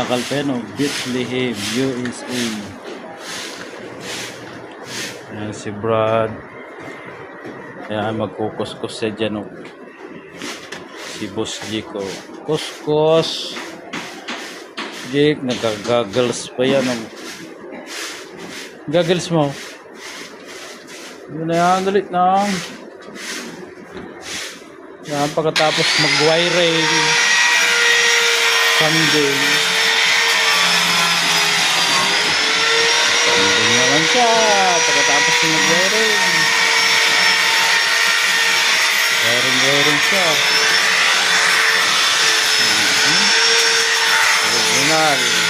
Kalpeno, Bethlehem, USA. Ayan si Brad. Ayan, magkukuskus siya dyan. Oh. Si Boss Jiko. Kuskus. Jake, nagagagals pa yan. Oh. Goggles mo. Yun na yan, dalit na. Yan, pagkatapos mag-wiring. Sunday. Sunday na lang siya. Pagkatapos mag-wiring. Wiring siya. Original.